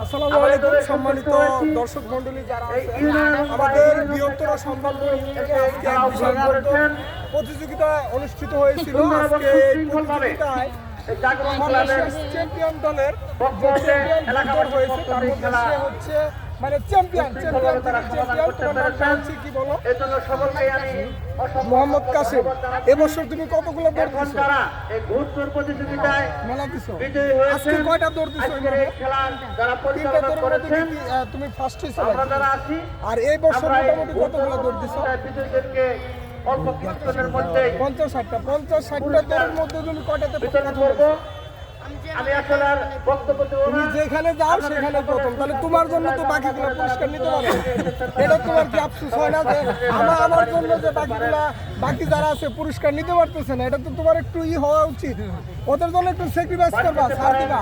আসসালামু আলাইকুম সম্মানিত দর্শক মণ্ডলী যারা আছেন, আমাদের বৃহত্তর সম্মানপুর ইউনিয়নে আজকে এক বিশাল প্রতিযোগিতা অনুষ্ঠিত হয়েছিল। আজকে এই প্রতিযোগিতায় সর্বশেষ চ্যাম্পিয়ন দলের দল হয়েছে, তার মধ্যে সে হচ্ছে মানে চ্যাম্পিয়ন কি বলো মোহাম্মদ কাসেম। এবছর তুমি কতগুলো দৌড় দিছো? মেলা দিছো। আজকে কয়টা দৌড় দিছো? তিনটা দৌড়ের মধ্যে তুমি ফার্স্ট হয়েছো। আর এই বছর মোটামুটি কতগুলো দৌড় দিছো? 50-60টা দৌড়ের মধ্যে তুমি কয়টাতে প্রথম? তুমি যেখানে যাও সেখানে প্রথম। তাহলে তোমার জন্য তো বাকিগুলো পুরস্কার নিতে পারো। এটা তোমার কি আফসোস হয় না যে আমার জন্য যে বাকি যারা আছে পুরস্কার নিতে পারতেছে না? এটা তো তোমার একটু হওয়া উচিত। ওদের জন্য একটু স্যাক্রিফাইস করবা, ছাড় দিবা।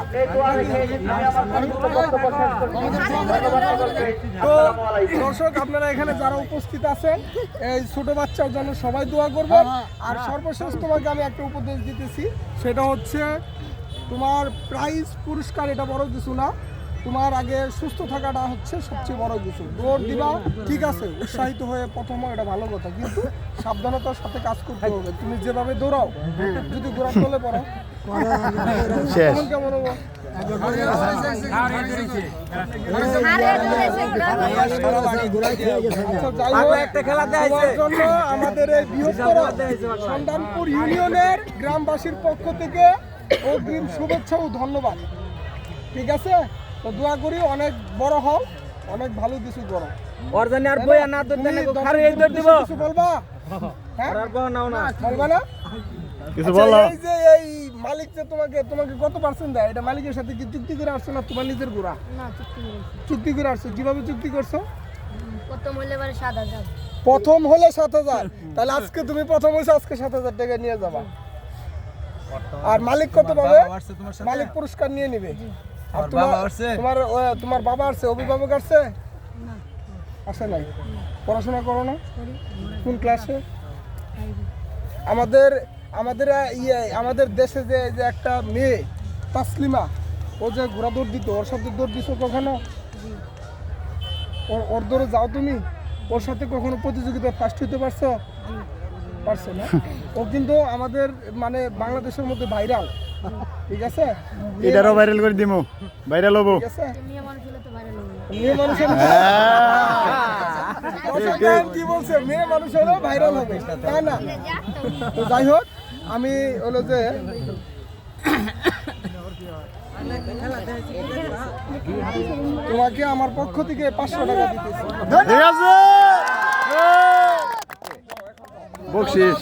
তো দর্শক আপনারা এখানে যারা উপস্থিত আছেন, এই ছোট বাচ্চার জন্য সবাই দোয়া করবেন। আর সর্বশেষ তোমাকে আমি একটা উপদেশ দিতেছি, সেটা হচ্ছে তোমার প্রাইজ পুরস্কার এটা বড় কিছু না, তোমার আগে সুস্থ থাকাটা হচ্ছে সবচেয়ে বড় কিছু। দৌড় দিবা ঠিক আছে, উৎসাহিত হয়ে প্রথম এটা ভালো কথা, কিন্তু সাবধানতার সাথে কাজ করতে হবে। তুমি যেভাবে দৌড়াও, যদি ঘোরার তলে পড়ো কেমন হবো? আমাদের এই বৃহত্তর সন্ধানপুর ইউনিয়নের গ্রামবাসীর পক্ষ থেকে অগ্রিম শুভেচ্ছা ও ধন্যবাদ। ঠিক আছে, তো দোয়া করি অনেক বড় হও, অনেক ভালো কিছু করো। কিছু বলবা? বলবা না? এই যে এই মালিক যে তোমাকে কত পার্সেন্ট দেয়, এটা মালিকের সাথে কি চুক্তি করে আসছো না তোমার নিজের গোড়া? চুক্তি করে আসছো। কিভাবে চুক্তি করছো? প্রথম হলে 7,000। তাহলে আজকে তুমি প্রথম হয়েছো, আজকে 7,000 টাকা নিয়ে যাবা। আর মালিক কত পাবে? মালিক পুরস্কার নিয়ে নিবে। আর তোমার বাবা আসছে, অভিভাবক আসছে? আসে নাই? পড়াশোনা করো না? কোন ক্লাসে? আমাদের দেশে যে একটা মেয়ে তাসলিমা, ও যে ঘোড়া দৌড় দিত, ওর সাথে দৌড় দিছো কখনো? ওর দৌড়ে যাও তুমি? ওর সাথে কখনো প্রতিযোগিতায় ফার্স্ট হইতে পারছো না? ও কিন্তু আমাদের মানে বাংলাদেশের মধ্যে ভাইরাল। ঠিক আছে, এটারও ভাইরাল করে দিমু, ভাইরাল হবো। ঠিক আছে, কি বলছে মেয়ে মানুষ হলো ভাইরাল হবে, তাই না? তো যাই হোক, আমি হলো যে তোমাকে আমার পক্ষ থেকে 500 টাকা দিতেছি। ঠিক আছে, বকশিশ।